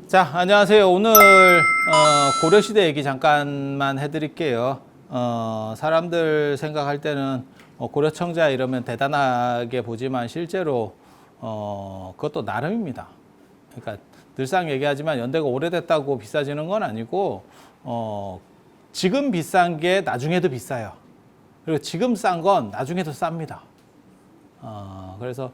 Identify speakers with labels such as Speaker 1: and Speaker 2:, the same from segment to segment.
Speaker 1: 자, 안녕하세요. 오늘 고려시대 얘기 잠깐만 해드릴게요. 사람들 생각할 때는 고려청자 이러면 대단하게 보지만 실제로 그것도 나름입니다. 그러니까 늘상 얘기하지만 연대가 오래됐다고 비싸지는 건 아니고 지금 비싼 게 나중에도 비싸요. 그리고 지금 싼 건 나중에도 쌉니다. 그래서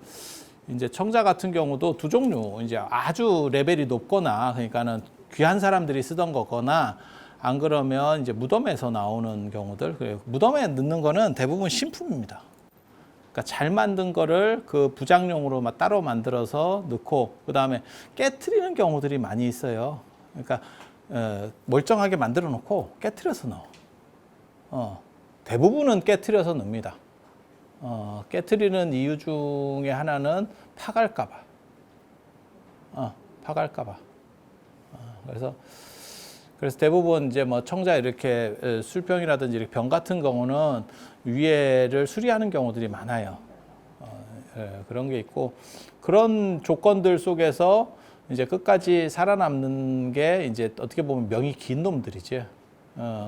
Speaker 1: 이제 청자 같은 경우도 두 종류, 이제 아주 레벨이 높거나, 그러니까는 귀한 사람들이 쓰던 거거나, 안 그러면 이제 무덤에서 나오는 경우들. 무덤에 넣는 거는 대부분 신품입니다. 그러니까 잘 만든 거를 그 부장용으로 따로 만들어서 넣고, 그 다음에 깨트리는 경우들이 많이 있어요. 그러니까 멀쩡하게 만들어 놓고 깨트려서 넣어. 대부분은 깨트려서 넣습니다. 깨트리는 이유 중에 하나는 파갈까봐. 파갈까봐. 그래서 대부분 이제 뭐 청자 이렇게 술병이라든지 이렇게 병 같은 경우는 위에를 수리하는 경우들이 많아요. 그런 게 있고, 그런 조건들 속에서 이제 끝까지 살아남는 게 이제 어떻게 보면 명이 긴 놈들이지.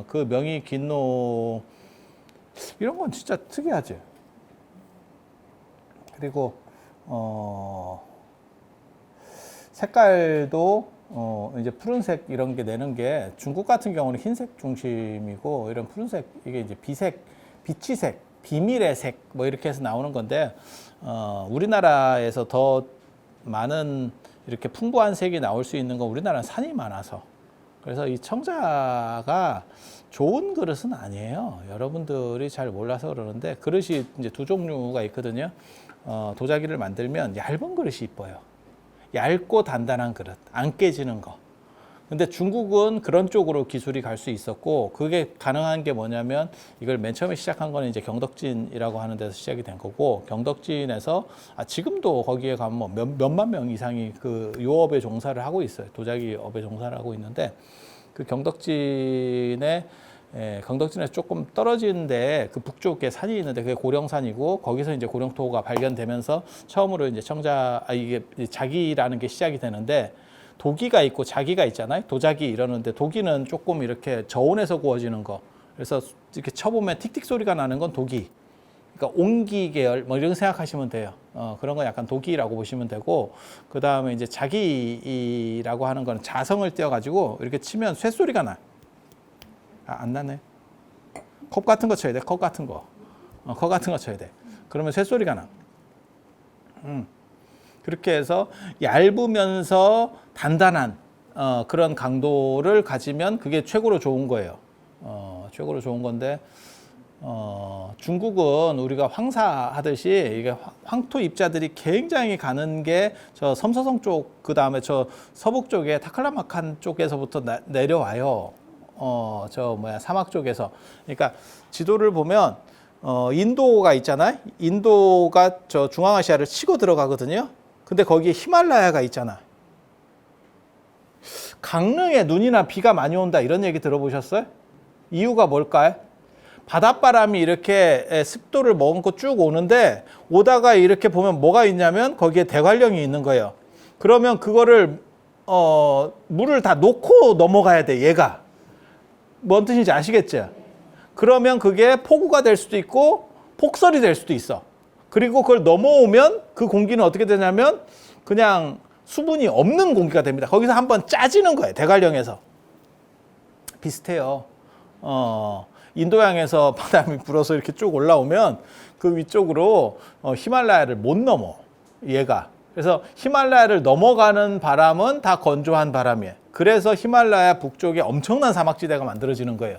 Speaker 1: 그 명이 긴 놈, 이런 건 진짜 특이하지. 그리고 색깔도 이제 푸른색 이런 게 내는 게, 중국 같은 경우는 흰색 중심이고, 이런 푸른색, 이게 이제 비색, 비치색, 비밀의 색 뭐 이렇게 해서 나오는 건데, 우리나라에서 더 많은 이렇게 풍부한 색이 나올 수 있는 건 우리나라는 산이 많아서. 그래서 이 청자가 좋은 그릇은 아니에요. 여러분들이 잘 몰라서 그러는데, 그릇이 이제 두 종류가 있거든요. 도자기를 만들면 얇은 그릇이 이뻐요. 얇고 단단한 그릇, 안 깨지는 거. 근데 중국은 그런 쪽으로 기술이 갈 수 있었고, 그게 가능한 게 뭐냐면, 이걸 맨 처음에 시작한 거는 이제 경덕진이라고 하는 데서 시작이 된 거고, 경덕진에서 지금도 거기에 가면 뭐 몇만 명 이상이 그 요업에 종사를 하고 있어요. 도자기 업에 종사를 하고 있는데, 그 경덕진에서 조금 떨어지는데 그 북쪽에 산이 있는데, 그게 고령산이고, 거기서 이제 고령토가 발견되면서 처음으로 이제 이게 자기라는 게 시작이 되는데, 도기가 있고 자기가 있잖아요. 도자기 이러는데, 도기는 조금 이렇게 저온에서 구워지는 거. 그래서 이렇게 쳐보면 틱틱 소리가 나는 건 도기. 그러니까 옹기 계열 뭐 이런 거 생각하시면 돼요. 그런 거 약간 도기라고 보시면 되고, 그 다음에 이제 자기라고 하는 거는 자성을 띄워가지고 이렇게 치면 쇳소리가 나. 안 나네. 컵 같은 거 쳐야 돼. 컵 같은 거. 컵 같은 거 쳐야 돼. 그러면 쇳소리가 나. 그렇게 해서 얇으면서 단단한 그런 강도를 가지면 그게 최고로 좋은 거예요. 최고로 좋은 건데, 중국은 우리가 황사하듯이 이게 황토 입자들이 굉장히 가는 게 저 섬서성 쪽, 그 다음에 저 서북 쪽에 타클라마칸 쪽에서부터 내려와요. 사막 쪽에서. 그러니까 지도를 보면 인도가 있잖아요. 인도가 저 중앙아시아를 치고 들어가거든요. 근데 거기에 히말라야가 있잖아. 강릉에 눈이나 비가 많이 온다 이런 얘기 들어보셨어요? 이유가 뭘까요? 바닷바람이 이렇게 습도를 머금고 쭉 오는데, 오다가 이렇게 보면 뭐가 있냐면 거기에 대관령이 있는 거예요. 그러면 그거를 물을 다 놓고 넘어가야 돼. 얘가 뭔 뜻인지 아시겠죠? 그러면 그게 폭우가 될 수도 있고 폭설이 될 수도 있어. 그리고 그걸 넘어오면 그 공기는 어떻게 되냐면 그냥 수분이 없는 공기가 됩니다. 거기서 한번 짜지는 거예요. 대관령에서. 비슷해요. 인도양에서 바람이 불어서 이렇게 쭉 올라오면 그 위쪽으로 히말라야를 못 넘어. 얘가. 그래서 히말라야를 넘어가는 바람은 다 건조한 바람이에요. 그래서 히말라야 북쪽에 엄청난 사막지대가 만들어지는 거예요.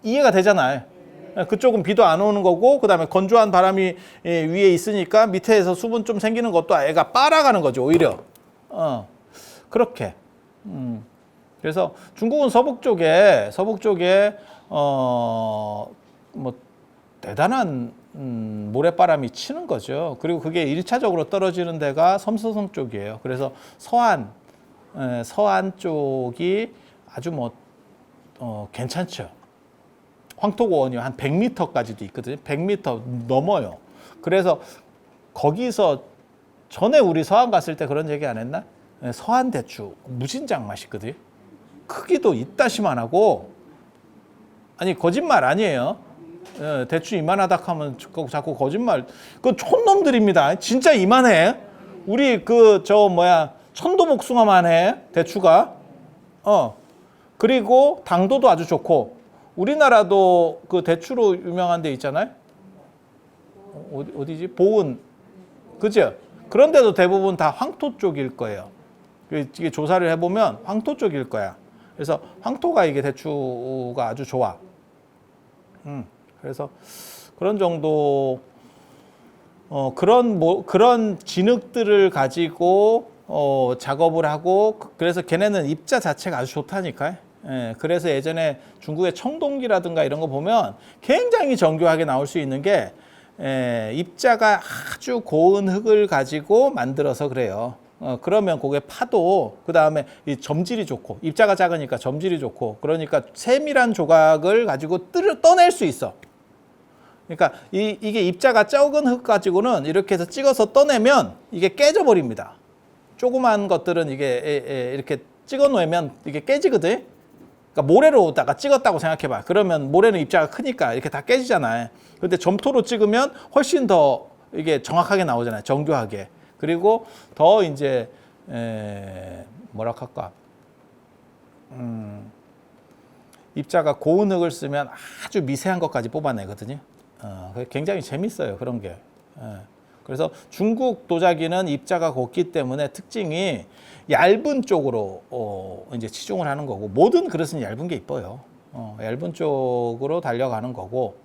Speaker 1: 이해가 되잖아요. 그쪽은 비도 안 오는 거고, 그 다음에 건조한 바람이 위에 있으니까 밑에서 수분 좀 생기는 것도 애가 빨아가는 거죠, 오히려. 그렇게. 그래서 중국은 서북 쪽에 뭐 대단한 모래바람이 치는 거죠. 그리고 그게 1차적으로 떨어지는 데가 섬서성 쪽이에요. 그래서 서안 쪽이 아주 괜찮죠. 황토고원이 한 100m까지도 있거든요. 100m 넘어요. 그래서 거기서 전에 우리 서안 갔을 때 그런 얘기 안 했나? 서한 대추 무진장 맛있거든. 크기도 이따시만 하고, 아니 거짓말 아니에요. 대추 이만하다 하면 자꾸 거짓말. 그 촌놈들입니다. 진짜 이만해. 우리 천도복숭아만 해 대추가. 그리고 당도도 아주 좋고, 우리나라도 그 대추로 유명한 데 있잖아요. 어디지? 보은. 그죠? 그런데도 대부분 다 황토 쪽일 거예요. 이게 조사를 해보면 황토 쪽일 거야. 그래서 황토가 이게 대추가 아주 좋아. 그래서 그런 정도, 그런 진흙들을 가지고 작업을 하고, 그래서 걔네는 입자 자체가 아주 좋다니까요. 예, 그래서 예전에 중국의 청동기라든가 이런 거 보면 굉장히 정교하게 나올 수 있는 게, 입자가 아주 고운 흙을 가지고 만들어서 그래요. 그러면 그게 파도, 그 다음에 이 점질이 좋고, 입자가 작으니까 점질이 좋고, 그러니까 세밀한 조각을 가지고 떠낼 수 있어. 그러니까 이게 입자가 적은 흙 가지고는 이렇게 해서 찍어서 떠내면 이게 깨져버립니다. 조그만 것들은 이게 이렇게 찍어 놓으면 이게 깨지거든. 그러니까 모래로다가 찍었다고 생각해봐. 그러면 모래는 입자가 크니까 이렇게 다 깨지잖아요. 근데 점토로 찍으면 훨씬 더 이게 정확하게 나오잖아요. 정교하게. 그리고 더 이제 뭐라 할까? 입자가 고운 흙을 쓰면 아주 미세한 것까지 뽑아내거든요. 굉장히 재밌어요, 그런 게. 그래서 중국 도자기는 입자가 곱기 때문에 특징이 얇은 쪽으로 이제 치중을 하는 거고, 모든 그릇은 얇은 게 이뻐요. 얇은 쪽으로 달려가는 거고,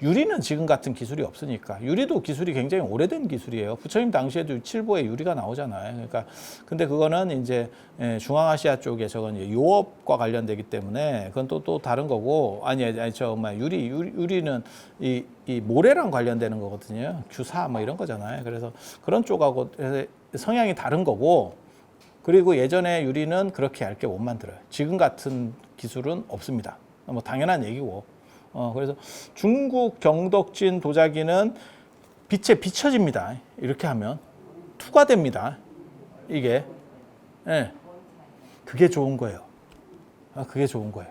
Speaker 1: 유리는 지금 같은 기술이 없으니까. 유리도 기술이 굉장히 오래된 기술이에요. 부처님 당시에도 칠보에 유리가 나오잖아요. 그러니까 근데 그거는 이제 중앙아시아 쪽에 저건 이제 요업과 관련되기 때문에 그건 또 다른 거고, 유리는 이 모래랑 관련되는 거거든요. 규사 뭐 이런 거잖아요. 그래서 그런 쪽하고 성향이 다른 거고, 그리고 예전에 유리는 그렇게 얇게 못 만들어요. 지금 같은 기술은 없습니다. 뭐 당연한 얘기고. 그래서 중국 경덕진 도자기는 빛에 비춰집니다. 이렇게 하면 투과됩니다. 이게. 그게 좋은 거예요. 그게 좋은 거예요.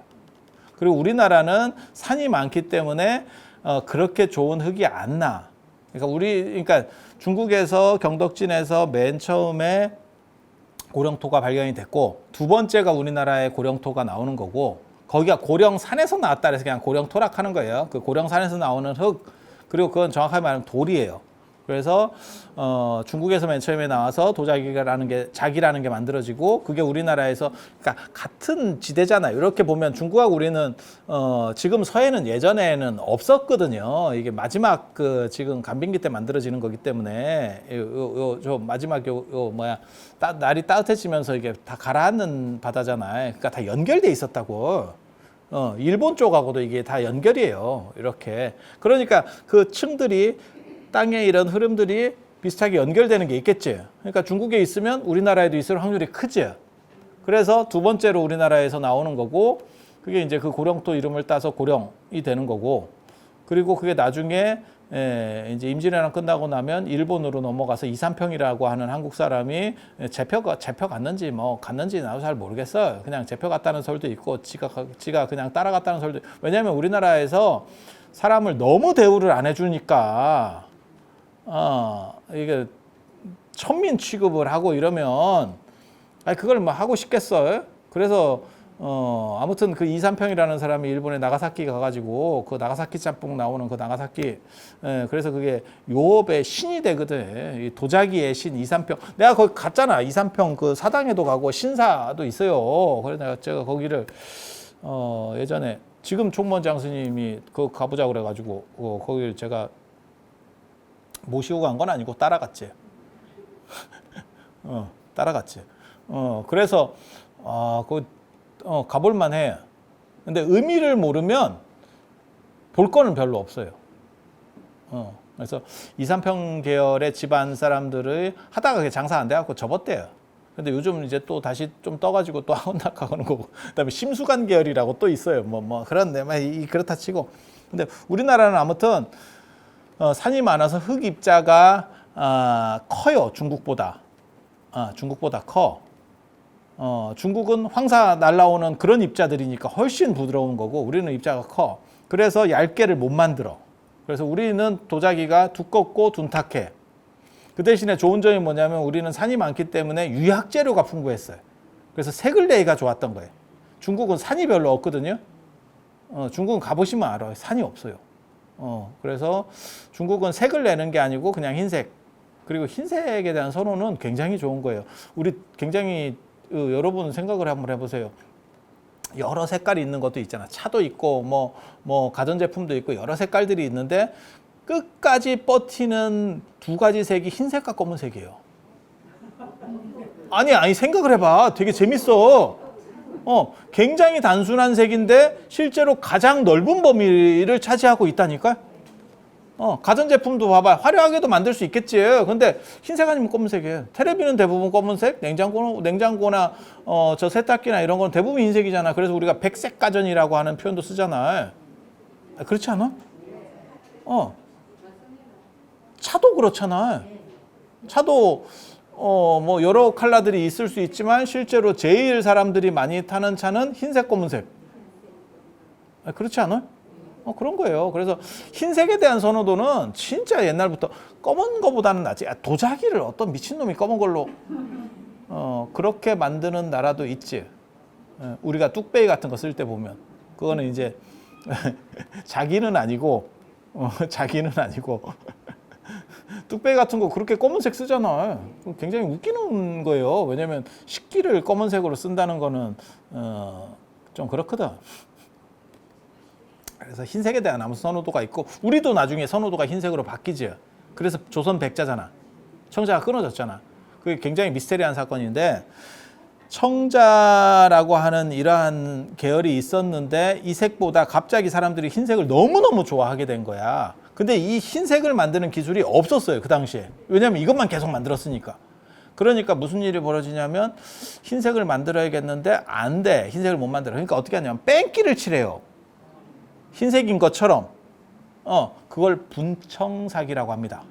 Speaker 1: 그리고 우리나라는 산이 많기 때문에 그렇게 좋은 흙이 안 나. 그러니까 중국에서 경덕진에서 맨 처음에 고령토가 발견이 됐고, 두 번째가 우리나라에 고령토가 나오는 거고, 거기가 고령산에서 나왔다 그래서 그냥 고령토락 하는 거예요. 그 고령산에서 나오는 흙, 그리고 그건 정확하게 말하면 돌이에요. 그래서 중국에서 맨 처음에 나와서 도자기라는 게, 자기라는 게 만들어지고, 그게 우리나라에서, 그러니까 같은 지대잖아요. 이렇게 보면 중국하고 우리는 지금 서해는 예전에는 없었거든요. 이게 마지막 지금 간빙기 때 만들어지는 거기 때문에 저 마지막 날이 따뜻해지면서 이게 다 가라앉는 바다잖아요. 그러니까 다 연결돼 있었다고. 일본 쪽하고도 이게 다 연결이에요. 이렇게. 그러니까 그 층들이, 땅에 이런 흐름들이 비슷하게 연결되는 게 있겠지. 그러니까 중국에 있으면 우리나라에도 있을 확률이 크지. 그래서 두 번째로 우리나라에서 나오는 거고, 그게 이제 그 고령토 이름을 따서 고령이 되는 거고, 그리고 그게 나중에 이제 임진왜란 끝나고 나면 일본으로 넘어가서 이삼평이라고 하는 한국 사람이 재표 갔는지 뭐 갔는지 나도 잘 모르겠어요. 그냥 재표 갔다는 설도 있고, 지가 그냥 따라갔다는 설도. 왜냐하면 우리나라에서 사람을 너무 대우를 안 해주니까 이게 천민 취급을 하고 이러면 그걸 뭐 하고 싶겠어요? 그래서 아무튼 그 이삼평이라는 사람이 일본에 나가사키 가가지고 그 나가사키 짬뽕 나오는 그 나가사키, 그래서 그게 요업의 신이 되거든. 이 도자기의 신 이삼평. 내가 거기 갔잖아. 이삼평 그 사당에도 가고 신사도 있어요. 그래서 제가 거기를 예전에, 지금 총무원장 스님이 그 가보자 그래가지고 거기를 제가 모시고 간 건 아니고 따라갔지. 따라갔지. 그래서 가볼만 해. 근데 의미를 모르면 볼 거는 별로 없어요. 그래서 이삼평 계열의 집안 사람들을 하다가 그게 장사 안 돼갖고 접었대요. 근데 요즘 이제 또 다시 좀 떠가지고 또 혼납 가는 거고, 그다음에 심수관 계열이라고 또 있어요. 그런데 그렇다 치고. 근데 우리나라는 아무튼 산이 많아서 흙 입자가 커요, 중국보다. 중국보다 커. 중국은 황사 날라오는 그런 입자들이니까 훨씬 부드러운 거고 우리는 입자가 커. 그래서 얇게를 못 만들어. 그래서 우리는 도자기가 두껍고 둔탁해. 그 대신에 좋은 점이 뭐냐면 우리는 산이 많기 때문에 유약 재료가 풍부했어요. 그래서 색을 내기가 좋았던 거예요. 중국은 산이 별로 없거든요. 중국은 가보시면 알아요. 산이 없어요. 그래서 중국은 색을 내는 게 아니고 그냥 흰색. 그리고 흰색에 대한 선호는 굉장히 좋은 거예요. 우리 굉장히 여러분 생각을 한번 해보세요. 여러 색깔이 있는 것도 있잖아. 차도 있고 뭐 가전제품도 있고 여러 색깔들이 있는데 끝까지 버티는 두 가지 색이 흰색과 검은색이에요. 아니 생각을 해봐. 되게 재밌어. 굉장히 단순한 색인데 실제로 가장 넓은 범위를 차지하고 있다니까. 가전제품도 봐봐. 화려하게도 만들 수 있겠지. 근데 흰색 아니면 검은색이에요. 테레비는 대부분 검은색, 냉장고나 저 세탁기나 이런 건 대부분 흰색이잖아. 그래서 우리가 백색 가전이라고 하는 표현도 쓰잖아. 그렇지 않아? 차도 그렇잖아. 차도 뭐 여러 컬러들이 있을 수 있지만 실제로 제일 사람들이 많이 타는 차는 흰색, 검은색. 그렇지 않아? 그런 거예요. 그래서 흰색에 대한 선호도는 진짜 옛날부터 검은 거보다는 낫지. 도자기를 어떤 미친놈이 검은 걸로 그렇게 만드는 나라도 있지. 우리가 뚝배기 같은 거 쓸 때 보면 그거는 이제 자기는 아니고 뚝배기 같은 거 그렇게 검은색 쓰잖아. 굉장히 웃기는 거예요. 왜냐면 식기를 검은색으로 쓴다는 거는 좀 그렇거든. 그래서 흰색에 대한 아무 선호도가 있고 우리도 나중에 선호도가 흰색으로 바뀌지. 그래서 조선 백자잖아. 청자가 끊어졌잖아. 그게 굉장히 미스테리한 사건인데 청자라고 하는 이러한 계열이 있었는데 이 색보다 갑자기 사람들이 흰색을 너무너무 좋아하게 된 거야. 근데 이 흰색을 만드는 기술이 없었어요. 그 당시에. 왜냐면 이것만 계속 만들었으니까. 그러니까 무슨 일이 벌어지냐면 흰색을 만들어야겠는데 안 돼. 흰색을 못 만들어. 그러니까 어떻게 하냐면 뺑기를 칠해요. 흰색인 것처럼 그걸 분청사기라고 합니다.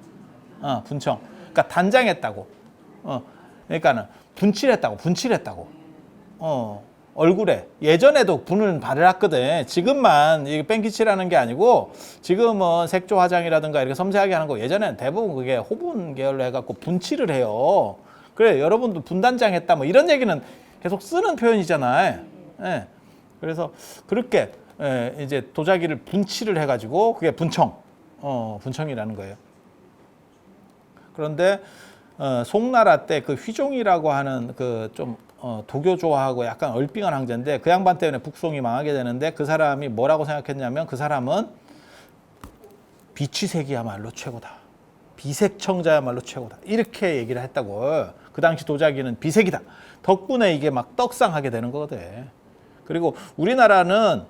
Speaker 1: 분청. 그러니까 단장했다고. 그러니까는 분칠했다고. 얼굴에 예전에도 분을 발랐거든. 지금만 이게 뺑기칠하는 게 아니고 지금은 색조 화장이라든가 이렇게 섬세하게 하는 거 예전에는 대부분 그게 호분 계열로 해갖고 분칠을 해요. 그래 여러분도 분단장했다 뭐 이런 얘기는 계속 쓰는 표현이잖아요. 예. 그래서 그렇게 이제 도자기를 분칠을 해가지고 그게 분청이라는 거예요. 그런데 송나라 때 그 휘종이라고 하는 그 좀 도교조화하고 약간 얼빙한 황제인데 그 양반 때문에 북송이 망하게 되는데 그 사람이 뭐라고 생각했냐면 그 사람은 비취색이야말로 최고다. 비색청자야말로 최고다. 이렇게 얘기를 했다고. 그 당시 도자기는 비색이다. 덕분에 이게 막 떡상하게 되는 거거든. 그리고 우리나라는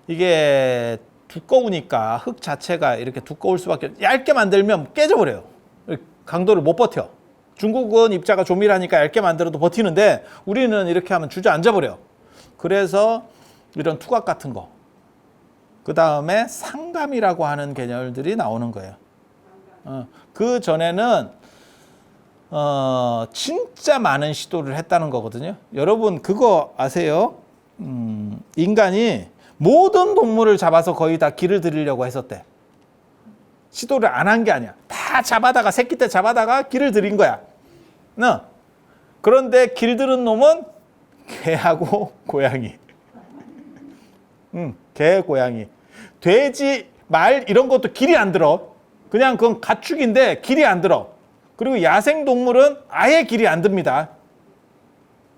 Speaker 1: 이게 두꺼우니까 흙 자체가 이렇게 두꺼울 수밖에 얇게 만들면 깨져버려요. 강도를 못 버텨. 중국은 입자가 조밀하니까 얇게 만들어도 버티는데 우리는 이렇게 하면 주저앉아버려. 그래서 이런 투각 같은 거. 그 다음에 상감이라고 하는 개념들이 나오는 거예요. 그 전에는 진짜 많은 시도를 했다는 거거든요. 여러분 그거 아세요? 인간이 모든 동물을 잡아서 거의 다 길을 들이려고 했었대. 시도를 안 한 게 아니야. 다 잡아다가 새끼 때 잡아다가 길을 들인 거야. 그런데 길 들은 놈은 개하고 고양이. 개, 고양이. 돼지, 말 이런 것도 길이 안 들어. 그냥 그건 가축인데 길이 안 들어. 그리고 야생 동물은 아예 길이 안 듭니다.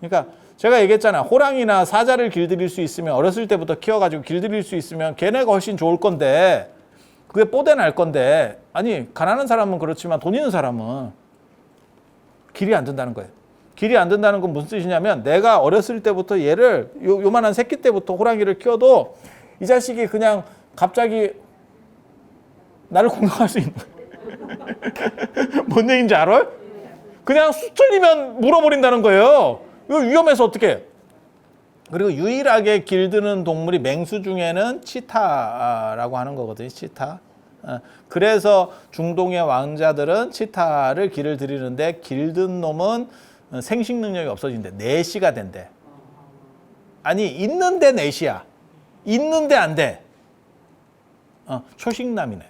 Speaker 1: 그러니까 제가 얘기했잖아. 호랑이나 사자를 길들일 수 있으면 어렸을 때부터 키워가지고 길들일 수 있으면 걔네가 훨씬 좋을 건데 그게 뽀대 날 건데 아니 가난한 사람은 그렇지만 돈 있는 사람은 길이 안 든다는 거예요. 길이 안 든다는 건 무슨 뜻이냐면 내가 어렸을 때부터 얘를 요만한 새끼 때부터 호랑이를 키워도 이 자식이 그냥 갑자기 나를 공격할 수 있는 뭔 얘기인지 알아요? 그냥 수틀리면 물어버린다는 거예요. 이거 위험해서 어떡해. 그리고 유일하게 길드는 동물이 맹수 중에는 치타라고 하는 거거든요. 치타. 그래서 중동의 왕자들은 치타를 길을 들이는데 길든 놈은 생식 능력이 없어진대. 내시가 된대. 아니 있는데 내시야. 있는데 안 돼. 초식남이네.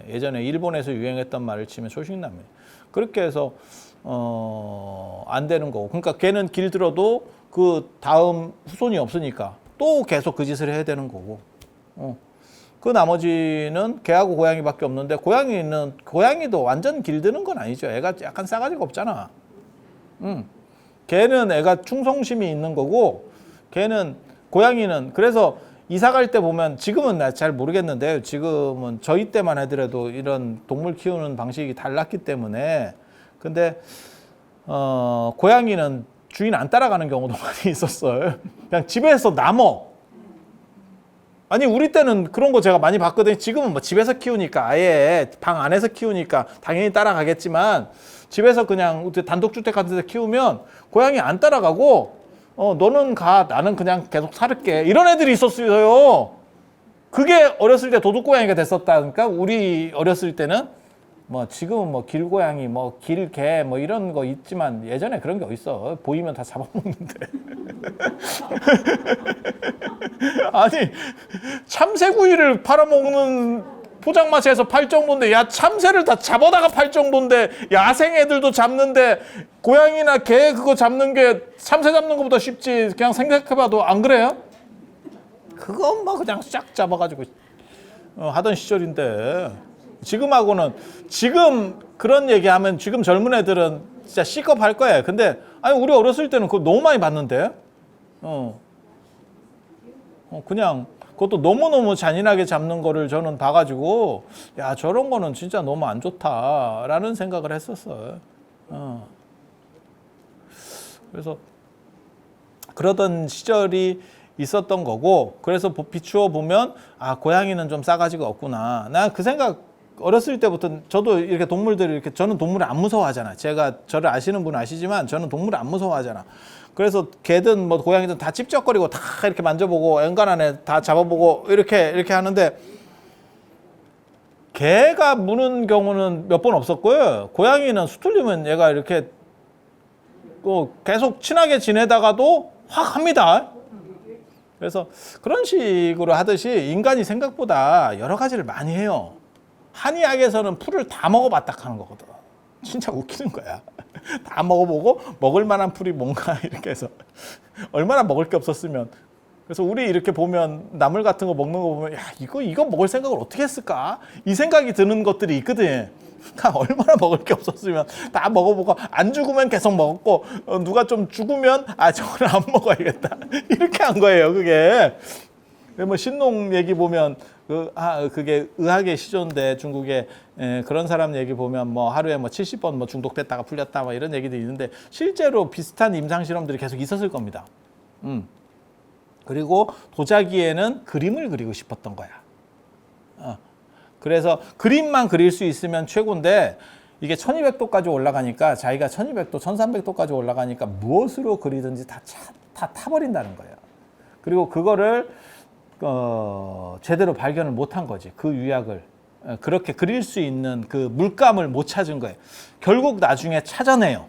Speaker 1: 예전에 일본에서 유행했던 말을 치면 초식남이네. 그렇게 해서 안 되는 거고. 그러니까 걔는 길들어도 그 다음 후손이 없으니까 또 계속 그 짓을 해야 되는 거고. 그 나머지는 개하고 고양이밖에 없는데 고양이도 완전 길드는 건 아니죠. 애가 약간 싸가지가 없잖아. 걔는 애가 충성심이 있는 거고 고양이는 그래서 이사 갈 때 보면 지금은 나 잘 모르겠는데 지금은 저희 때만 하더라도 이런 동물 키우는 방식이 달랐기 때문에 근데 고양이는 주인 안 따라가는 경우도 많이 있었어요. 그냥 집에서 남어. 아니 우리 때는 그런 거 제가 많이 봤거든요. 지금은 뭐 집에서 키우니까 아예 방 안에서 키우니까 당연히 따라가겠지만 집에서 그냥 단독주택 같은 데 키우면 고양이 안 따라가고 너는 가 나는 그냥 계속 살을게 이런 애들이 있었어요. 그게 어렸을 때 도둑고양이가 됐었다니까. 우리 어렸을 때는 뭐 지금은 뭐 길고양이 뭐 길개 뭐 이런 거 있지만 예전에 그런 게 어딨어. 보이면 다 잡아먹는데. 아니 참새구이를 팔아먹는 포장마차에서 팔 정도인데 야 참새를 다 잡아다가 팔 정도인데 야생 애들도 잡는데 고양이나 개 그거 잡는 게 참새 잡는 것보다 쉽지. 그냥 생각해봐도 안 그래요? 그건 뭐 그냥 쫙 잡아가지고 하던 시절인데 지금하고는 지금 그런 얘기하면 지금 젊은 애들은 진짜 C컵 할 거예요. 근데 아니 우리 어렸을 때는 그거 너무 많이 봤는데 그냥 그것도 너무너무 잔인하게 잡는 거를 저는 봐가지고 야 저런 거는 진짜 너무 안 좋다라는 생각을 했었어요. 그래서 그러던 시절이 있었던 거고 그래서 비추어 보면 아 고양이는 좀 싸가지가 없구나. 난 그 생각 어렸을 때부터 저도 이렇게 동물들을 이렇게 저는 동물을 안 무서워하잖아. 제가 저를 아시는 분은 아시지만 저는 동물을 안 무서워하잖아. 그래서 개든 뭐 고양이든 다 찝쩍거리고 다 이렇게 만져보고 엔간 안에 다 잡아보고 이렇게 하는데 개가 무는 경우는 몇 번 없었고요. 고양이는 수틀리면 얘가 이렇게 계속 친하게 지내다가도 확 합니다. 그래서 그런 식으로 하듯이 인간이 생각보다 여러 가지를 많이 해요. 한의학에서는 풀을 다 먹어봤다 하는 거거든. 진짜 웃기는 거야. 다 먹어보고 먹을 만한 풀이 뭔가 이렇게 해서 얼마나 먹을 게 없었으면. 그래서 우리 이렇게 보면 나물 같은 거 먹는 거 보면 야 이거 먹을 생각을 어떻게 했을까? 이 생각이 드는 것들이 있거든. 그러니까 얼마나 먹을 게 없었으면 다 먹어보고 안 죽으면 계속 먹었고 누가 좀 죽으면 저걸 안 먹어야겠다. 이렇게 한 거예요. 그게. 뭐 신농 얘기 보면 그게 의학의 시조인데 중국에 그런 사람 얘기 보면 뭐 하루에 뭐 70번 뭐 중독됐다가 풀렸다 뭐 이런 얘기도 있는데 실제로 비슷한 임상 실험들이 계속 있었을 겁니다. 그리고 도자기에는 그림을 그리고 싶었던 거야. 그래서 그림만 그릴 수 있으면 최고인데 이게 1200도까지 올라가니까 자기가 1200도, 1300도까지 올라가니까 무엇으로 그리든지 다 타버린다는 거예요. 그리고 그거를 제대로 발견을 못한 거지. 그 유약을 그렇게 그릴 수 있는 그 물감을 못 찾은 거예요. 결국 나중에 찾아내요.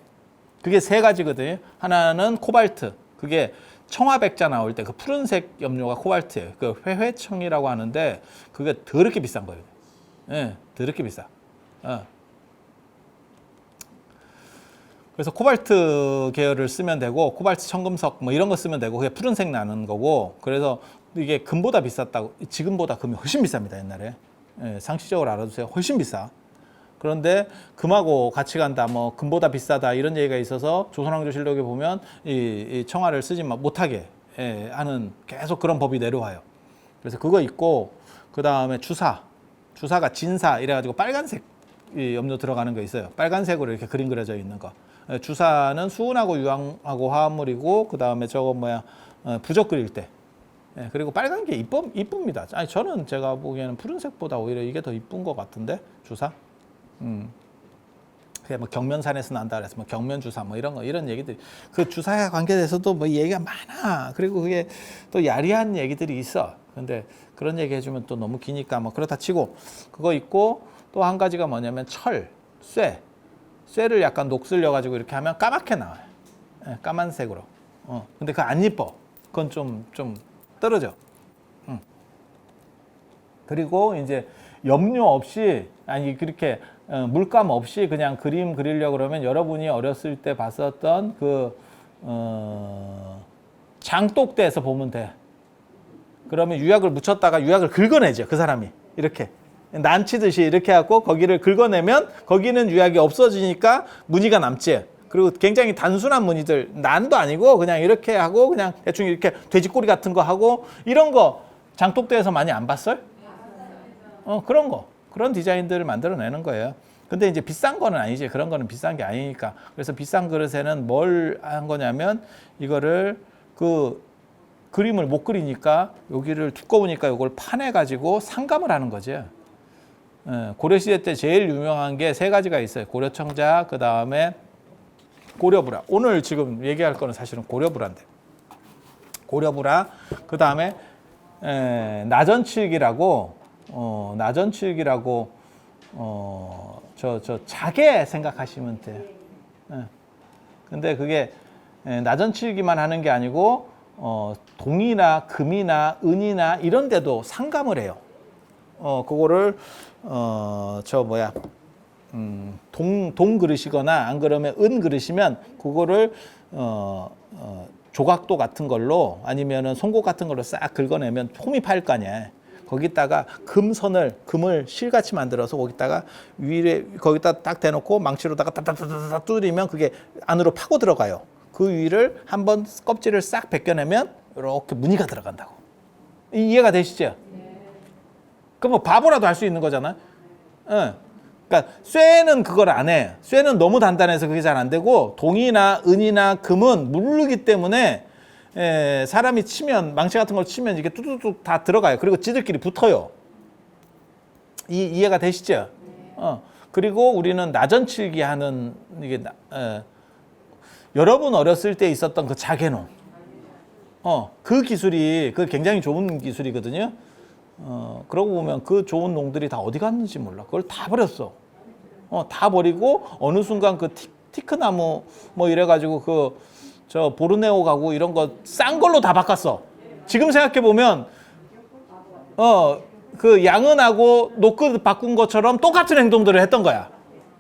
Speaker 1: 그게 세 가지거든요. 하나는 코발트. 그게 청화백자 나올 때 그 푸른색 염료가 코발트예요. 그 회회청이라고 하는데 그게 더럽게 비싼 거예요. 예, 더럽게 비싸. 그래서 코발트 계열을 쓰면 되고 코발트 청금석 뭐 이런 거 쓰면 되고 그게 푸른색 나는 거고 그래서 이게 금보다 비쌌다고. 지금보다 금이 훨씬 비쌉니다. 옛날에. 상식적으로 알아두세요. 훨씬 비싸. 그런데 금하고 같이 간다, 뭐 금보다 비싸다 이런 얘기가 있어서 조선왕조실록에 보면 이 청화를 쓰지 못하게 하는 계속 그런 법이 내려와요. 그래서 그거 있고 그 다음에 주사가 진사 이래가지고 빨간색 염료 들어가는 거 있어요. 빨간색으로 이렇게 그림 그려져 있는 거. 주사는 수은하고 유황하고 화합물이고 그 다음에 저거 부적 그릴 때. 그리고 빨간 게 이쁩니다. 아니 저는 제가 보기에는 푸른색보다 오히려 이게 더 이쁜 것 같은데 주사. 그냥 뭐 경면산에서 난다 그래서 뭐 경면주사 뭐 이런 얘기들이 그 주사에 관계돼서도 뭐 얘기가 많아. 그리고 그게 또 야리한 얘기들이 있어. 근데 그런 얘기 해주면 또 너무 기니까 뭐 그렇다 치고 그거 있고 또 한 가지가 뭐냐면 쇠 쇠를 약간 녹슬려 가지고 이렇게 하면 까맣게 나와요. 예, 까만색으로. 근데 그거 안 이뻐. 그건 좀 떨어져. 그리고 이제 염료 없이, 아니 그렇게 물감 없이 그냥 그림 그리려고 그러면 여러분이 어렸을 때 봤었던 그 장독대에서 보면 돼. 그러면 유약을 묻혔다가 유약을 긁어내죠. 그 사람이 이렇게 난치듯이 이렇게 하고 거기를 긁어내면 거기는 유약이 없어지니까 무늬가 남지. 그리고 굉장히 단순한 무늬들, 난도 아니고 그냥 이렇게 하고 그냥 대충 이렇게 돼지꼬리 같은 거 하고 이런 거 장독대에서 많이 안 봤어요? 그런 거, 그런 디자인들을 만들어내는 거예요. 근데 이제 비싼 거는 아니지. 그런 거는 비싼 게 아니니까. 그래서 비싼 그릇에는 뭘 한 거냐면 이거를 그 그림을 못 그리니까 여기를 두꺼우니까 이걸 파내가지고 상감을 하는 거죠. 고려시대 때 제일 유명한 게 세 가지가 있어요. 고려청자, 그 다음에 고려부라. 오늘 지금 얘기할 거는 사실은 고려부라인데. 고려부라, 그 다음에 나전칠기라고, 저 자개 생각하시면 돼요. 근데 그게 나전칠기만 하는 게 아니고 동이나 금이나 은이나 이런 데도 상감을 해요. 그거를 동 그릇이거나 안 그러면 은 그릇이면 그거를 조각도 같은 걸로 아니면은 송곳 같은 걸로 싹 긁어내면 폼이 파일 거 아니야. 거기다가 금을 실같이 만들어서 거기다가 위에 거기다 딱 대놓고 망치로다가 딱딱딱딱 두드리면 그게 안으로 파고 들어가요. 그 위를 한번 껍질을 싹 벗겨내면 이렇게 무늬가 들어간다고. 이해가 되시죠? 그럼 뭐 바보라도 할 수 있는 거잖아. 그러니까 쇠는 그걸 안 해. 쇠는 너무 단단해서 그게 잘 안 되고 동이나 은이나 금은 물르기 때문에 사람이 치면 망치 같은 걸 치면 이게 뚜뚜뚜 다 들어가요. 그리고 지들끼리 붙어요. 이해가 되시죠? 그리고 우리는 나전칠기 하는 이게 여러분 어렸을 때 있었던 그 자개농. 그 기술이 그 굉장히 좋은 기술이거든요. 그러고 보면 그 좋은 농들이 다 어디 갔는지 몰라. 그걸 다 버렸어. 다 버리고 어느 순간 그 티크나무 뭐 이래가지고 저 보르네오 가고 이런 거 싼 걸로 다 바꿨어. 지금 생각해 보면 그 양은하고 노크 바꾼 것처럼 똑같은 행동들을 했던 거야.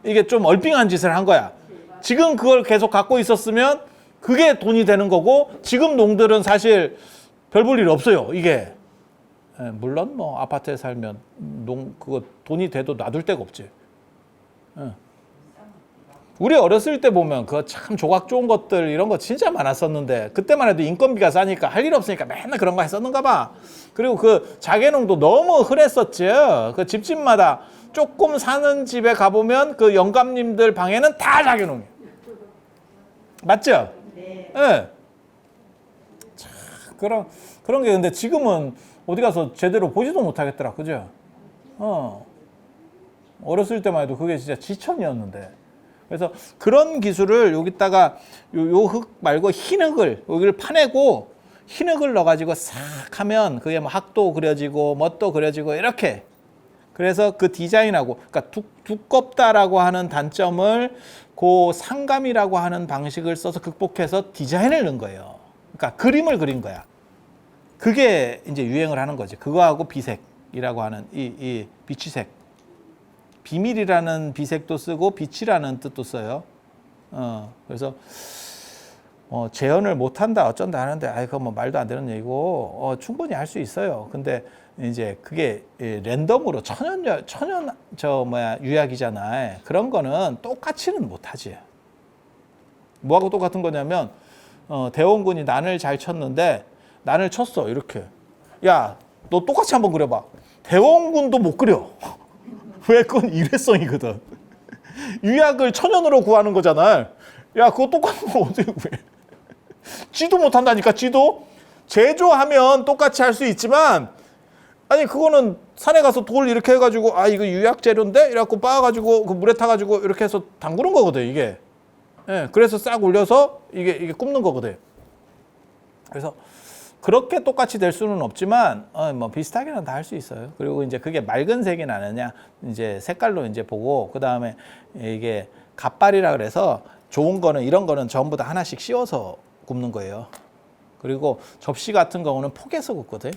Speaker 1: 이게 좀 얼빙한 짓을 한 거야. 지금 그걸 계속 갖고 있었으면 그게 돈이 되는 거고 지금 농들은 사실 별 볼 일 없어요. 이게. 물론 뭐 아파트에 살면 그거 돈이 돼도 놔둘 데가 없지. 우리 어렸을 때 보면 그 참 조각 좋은 것들 이런 거 진짜 많았었는데 그때만 해도 인건비가 싸니까 할 일 없으니까 맨날 그런 거 했었는가 봐. 그리고 그 자개농도 너무 흔했었죠. 그 집집마다 조금 사는 집에 가보면 그 영감님들 방에는 다 자개농이에요. 맞죠? 네. 참 그런 게 근데 지금은 어디 가서 제대로 보지도 못하겠더라. 그죠? 어렸을 때만 해도 그게 진짜 지천이었는데. 그래서 그런 기술을 여기다가 요 흙 말고 흰 흙을 여기를 파내고 흰 흙을 넣어가지고 싹 하면 그게 뭐 학도 그려지고 뭣도 그려지고 이렇게. 그래서 그 디자인하고 그러니까 두껍다라고 하는 단점을 그 상감이라고 하는 방식을 써서 극복해서 디자인을 넣은 거예요. 그러니까 그림을 그린 거야. 그게 이제 유행을 하는 거지. 그거하고 비색이라고 하는 이 비취색. 비밀이라는 비색도 쓰고 빛이라는 뜻도 써요. 그래서 재현을 못한다 어쩐다 하는데 그거 뭐 말도 안 되는 얘기고 충분히 할 수 있어요. 근데 이제 그게 랜덤으로 유약이잖아요. 그런 거는 똑같이는 못하지. 뭐하고 똑같은 거냐면 대원군이 난을 잘 쳤는데 난을 쳤어 이렇게. 야, 너 똑같이 한번 그려봐. 대원군도 못 그려. 왜? 그건 일회성이거든. 유약을 천연으로 구하는 거잖아. 야, 그거 똑같은 거 어떻게 구해? 지도 못한다니까. 지도 제조하면 똑같이 할 수 있지만 아니 그거는 산에 가서 돌 이렇게 해가지고 이거 유약 재료인데 이래갖고 빻아가지고 그 물에 타가지고 이렇게 해서 담그는 거거든 이게. 그래서 싹 올려서 이게 굽는 거거든. 그래서 그렇게 똑같이 될 수는 없지만 뭐 비슷하게는 다 할 수 있어요. 그리고 이제 그게 맑은 색이 나느냐 이제 색깔로 이제 보고 그 다음에 이게 갓발이라 그래서 좋은 거는 이런 거는 전부 다 하나씩 씌워서 굽는 거예요. 그리고 접시 같은 경우는 포개서 굽거든.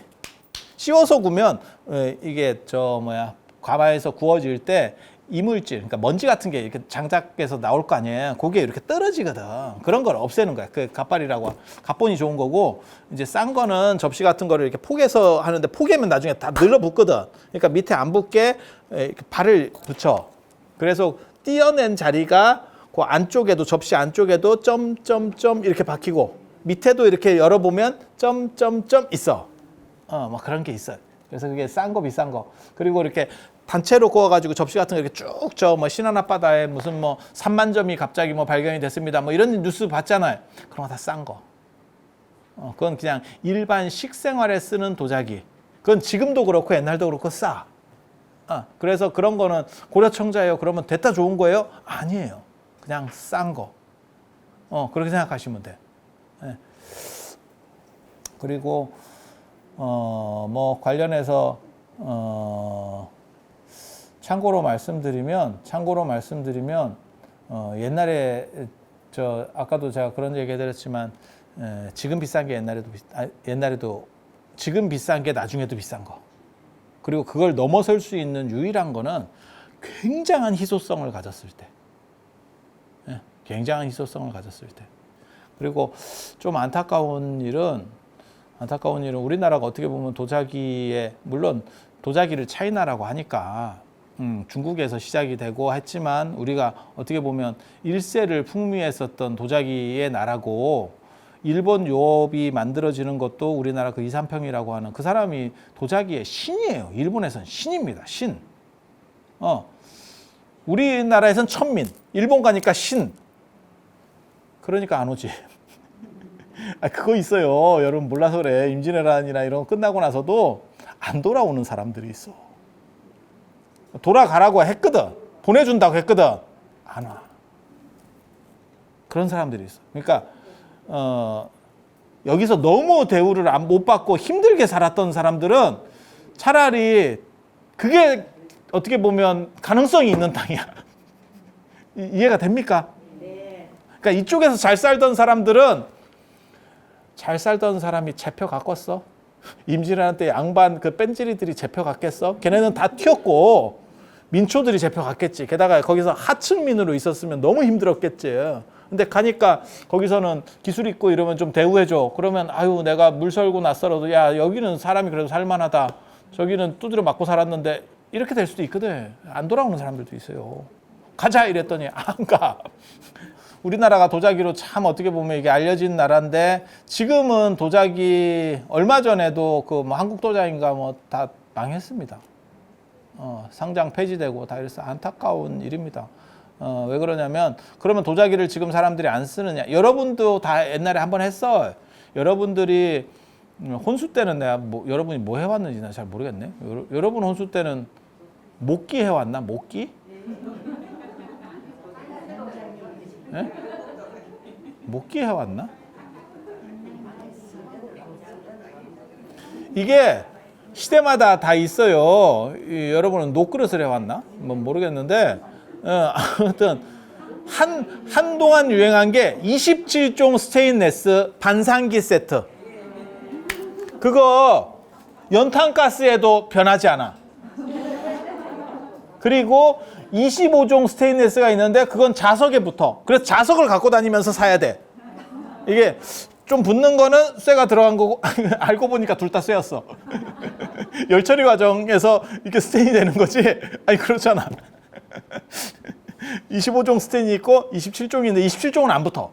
Speaker 1: 씌워서 구면 이게 가마에서 구워질 때 이물질, 그러니까 먼지 같은 게 이렇게 장작에서 나올 거 아니에요. 그게 이렇게 떨어지거든. 그런 걸 없애는 거야. 그 갓발이라고. 갓본이 좋은 거고, 이제 싼 거는 접시 같은 거를 이렇게 포개서 하는데, 포개면 나중에 다 늘러붙거든. 그러니까 밑에 안 붙게 이렇게 발을 붙여. 그래서 띄어낸 자리가 그 안쪽에도, 접시 안쪽에도 점점점 이렇게 박히고, 밑에도 이렇게 열어보면 점점점 있어. 뭐 그런 게 있어요. 그래서 그게 싼 거, 비싼 거. 그리고 이렇게 단체로 구워가지고 접시 같은 거 이렇게 쭉 뭐 신안 앞바다에 무슨 뭐 3만 점이 갑자기 뭐 발견이 됐습니다. 뭐 이런 뉴스 봤잖아요. 그런 거 다 싼 거. 그건 그냥 일반 식생활에 쓰는 도자기. 그건 지금도 그렇고 옛날도 그렇고 싸. 그래서 그런 거는 고려청자예요. 그러면 됐다 좋은 거예요? 아니에요. 그냥 싼 거. 그렇게 생각하시면 돼. 네. 그리고 뭐 관련해서 참고로 말씀드리면 옛날에 아까도 제가 그런 얘기 해드렸지만 지금 비싼 게 옛날에도 지금 비싼 게 나중에도 비싼 거. 그리고 그걸 넘어설 수 있는 유일한 거는 굉장한 희소성을 가졌을 때. 굉장한 희소성을 가졌을 때. 그리고 좀 안타까운 일은 우리나라가 어떻게 보면 물론 도자기를 차이나라고 하니까 중국에서 시작이 되고 했지만 우리가 어떻게 보면 1세를 풍미했었던 도자기의 나라고, 일본 요업이 만들어지는 것도 우리나라 그 이삼평이라고 하는 그 사람이 도자기의 신이에요. 일본에서는 신입니다. 신. 우리나라에서는 천민, 일본 가니까 신. 그러니까 안 오지. 그거 있어요. 여러분 몰라서 그래. 임진왜란이나 이런 거 끝나고 나서도 안 돌아오는 사람들이 있어. 돌아가라고 했거든. 보내준다고 했거든. 안 와. 그런 사람들이 있어. 그러니까 여기서 너무 대우를 못 받고 힘들게 살았던 사람들은 차라리 그게 어떻게 보면 가능성이 있는 땅이야. 이해가 됩니까? 네. 그러니까 이쪽에서 잘 살던 사람이 잡혀 갔겠어? 임진왜란 때 양반 그 뺀질이들이 잡혀 갔겠어? 걔네는 다 튀었고 민초들이 잡혀 갔겠지. 게다가 거기서 하층민으로 있었으면 너무 힘들었겠지. 근데 가니까 거기서는 기술 있고 이러면 좀 대우해줘. 그러면 아유 내가 물 설고 낯설어도 야 여기는 사람이 그래도 살만하다. 저기는 두드려 맞고 살았는데 이렇게 될 수도 있거든. 안 돌아오는 사람들도 있어요. 가자 이랬더니 안 가. 우리나라가 도자기로 참 어떻게 보면 이게 알려진 나라인데 지금은 도자기 얼마 전에도 그 뭐 한국도자기인가 뭐 다 망했습니다. 상장 폐지되고 다 이래서 안타까운 일입니다. 왜 그러냐면 그러면 도자기를 지금 사람들이 안 쓰느냐. 여러분도 다 옛날에 한번 했어. 여러분들이 혼수 때는 내가 여러분이 뭐 해왔는지 나 잘 모르겠네. 여러분 혼수 때는 목기 해왔나? 목기? 네? 목기 해왔나? 이게 시대마다 다 있어요. 여러분은 녹그릇을 해왔나? 뭐 모르겠는데 아무튼 한동안 유행한 게 27종 스테인레스 반상기 세트. 그거 연탄가스에도 변하지 않아. 그리고 25종 스테인레스가 있는데 그건 자석에 붙어. 그래서 자석을 갖고 다니면서 사야 돼. 이게 좀 붙는 거는 쇠가 들어간 거고 알고 보니까 둘 다 쇠였어. 열처리 과정에서 이렇게 스테인이 되는 거지. 아니 그렇잖아. 25종 스테인이 있고 27종이 있는데 27종은 안 붙어.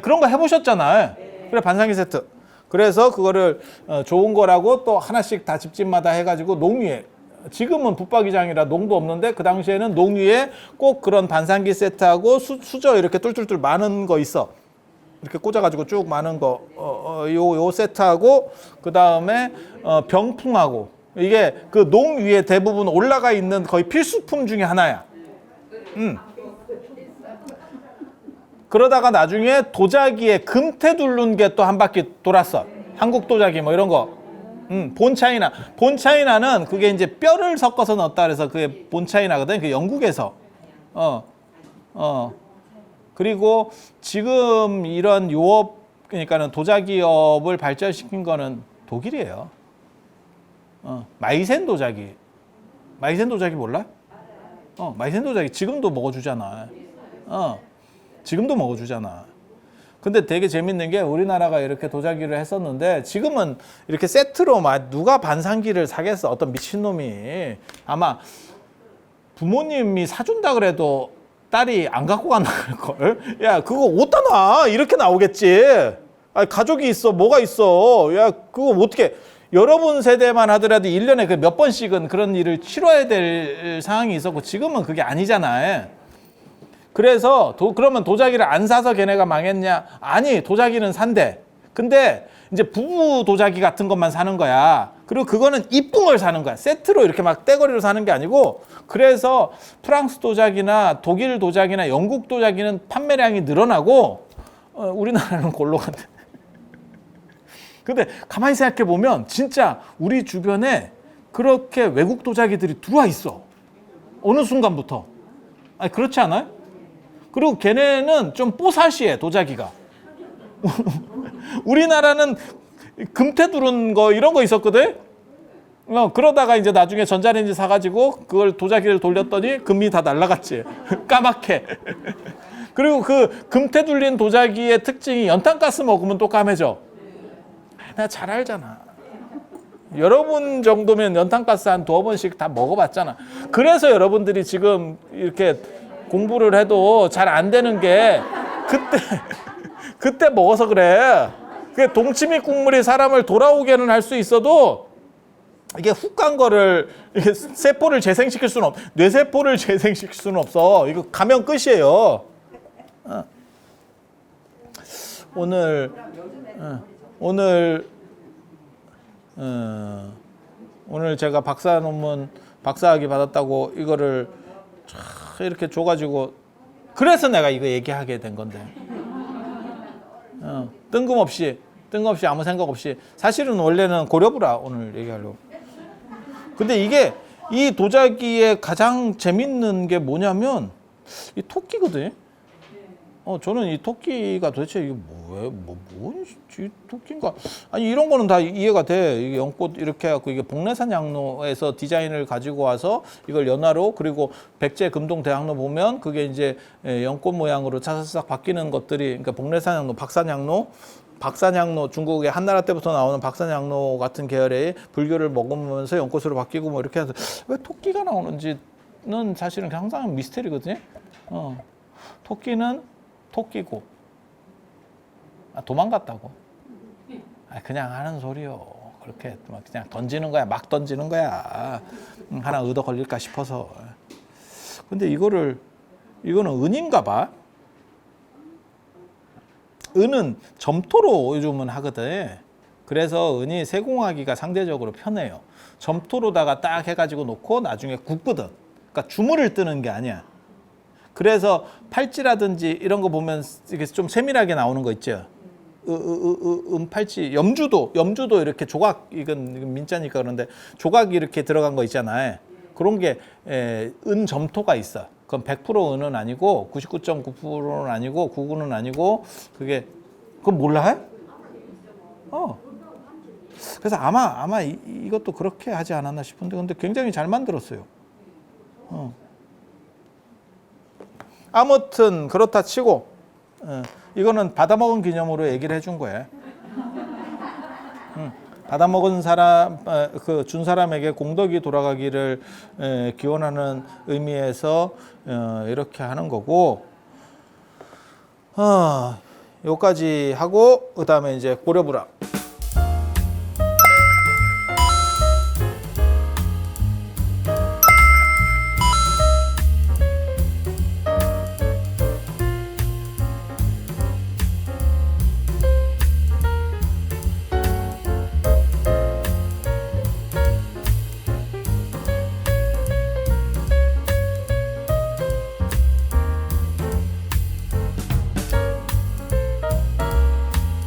Speaker 1: 그런 거 해보셨잖아요. 그래 반상기 세트. 그래서 그거를 좋은 거라고 또 하나씩 다 집집마다 해가지고 농위에, 지금은 붙박이장이라 농도 없는데 그 당시에는 농위에 꼭 그런 반상기 세트하고 수저 이렇게 뚫뚫뚫 많은 거 있어. 이렇게 꽂아가지고 쭉 많은 거, 요 세트하고 그 다음에 병풍하고, 이게 그 농위에 대부분 올라가 있는 거의 필수품 중에 하나야. 그러다가 나중에 도자기에 금태 두른 게 또 한 바퀴 돌았어. 한국 도자기 뭐 이런 거. 본차이나는 그게 이제 뼈를 섞어서 넣었다 그래서 그게 본차이나거든. 그 영국에서. 그리고 지금 이런 요업, 그러니까는 도자기업을 발전시킨 거는 독일이에요. 마이센 도자기. 마이센 도자기 몰라? 마이센 도자기 지금도 먹어주잖아. 지금도 먹어주잖아. 근데 되게 재밌는 게 우리나라가 이렇게 도자기를 했었는데 지금은 이렇게 세트로 막 누가 반상기를 사겠어. 어떤 미친놈이. 아마 부모님이 사준다 그래도 딸이 안 갖고 간다걸. 야, 그거 어디다 놔? 이렇게 나오겠지. 아니, 가족이 있어. 뭐가 있어. 야, 그거 어떻게. 여러분 세대만 하더라도 1년에 그 몇 번씩은 그런 일을 치러야 될 상황이 있었고 지금은 그게 아니잖아. 그래서 그러면 도자기를 안 사서 걔네가 망했냐? 아니, 도자기는 산대. 근데 이제 부부 도자기 같은 것만 사는 거야. 그리고 그거는 이쁜 걸 사는 거야. 세트로 이렇게 막 떼거리로 사는 게 아니고. 그래서 프랑스 도자기나 독일 도자기나 영국 도자기는 판매량이 늘어나고 우리나라는 골로 간대. 근데 가만히 생각해 보면 진짜 우리 주변에 그렇게 외국 도자기들이 들어와 있어. 어느 순간부터. 아니, 그렇지 않아요? 그리고 걔네는 좀 뽀사시해, 도자기가. 우리나라는 금태 두른 거 이런 거 있었거든. 그러다가 이제 나중에 전자레인지 사가지고 그걸 도자기를 돌렸더니 금이 다 날라갔지. 까맣게. 그리고 그 금태 둘린 도자기의 특징이 연탄가스 먹으면 또 까매져. 나 잘 알잖아. 여러분 정도면 연탄가스 한 2번씩 다 먹어봤잖아. 그래서 여러분들이 지금 이렇게 공부를 해도 잘 안 되는 게 그때 먹어서 그래. 그 동치미 국물이 사람을 돌아오게는 할 수 있어도 이게 훅 간 거를 이게 세포를 재생시킬 수는 없어. 뇌세포를 재생시킬 수는 없어. 이거 가면 끝이에요. 오늘 제가 박사 논문 박사학위 받았다고 이거를 이렇게 줘가지고 그래서 내가 이거 얘기하게 된 건데 뜬금없이 아무 생각 없이 사실은 원래는 고려부라 오늘 얘기하려고. 근데 이게 이 도자기의 가장 재밌는 게 뭐냐면 이 토끼거든. 저는 이 토끼가 도대체 이게 뭔지 토끼인가? 아니, 이런 거는 다 이해가 돼. 이게 연꽃 이렇게 해갖고 이게 복례산 양로에서 디자인을 가지고 와서 이걸 연화로 그리고 백제 금동 대학로 보면 그게 이제 연꽃 모양으로 차사삭 바뀌는 것들이 그러니까 복례산 양로, 박산 양로 중국의 한나라 때부터 나오는 박산 양로 같은 계열의 불교를 먹으면서 연꽃으로 바뀌고 뭐 이렇게 해서 왜 토끼가 나오는지는 사실은 항상 미스테리거든요. 토끼는 토끼고 도망갔다고. 그냥 하는 소리요. 그렇게 그냥 던지는 거야. 막 던지는 거야. 하나 얻어 걸릴까 싶어서. 근데 이거는 은인가 봐. 은은 점토로 요즘은 하거든. 그래서 은이 세공하기가 상대적으로 편해요. 점토로다가 딱 해가지고 놓고 나중에 굽거든. 그러니까 주물을 뜨는 게 아니야. 그래서 팔찌라든지 이런 거 보면 이게 좀 세밀하게 나오는 거 있죠. 팔찌, 염주도 이렇게 조각, 이건 민자니까 그런데 조각이 이렇게 들어간 거 있잖아요. 그런 게 은 점토가 있어. 그건 100% 은은 아니고 99.9%는 아니고 99는 아니고 그건 몰라요? 그래서 아마 이것도 그렇게 하지 않았나 싶은데 근데 굉장히 잘 만들었어요. 아무튼 그렇다 치고 이거는 받아먹은 기념으로 얘기를 해준 거예요. 받아먹은 사람, 준 사람에게 공덕이 돌아가기를 기원하는 의미에서 이렇게 하는 거고, 여기까지 하고 그다음에 이제 고려부락.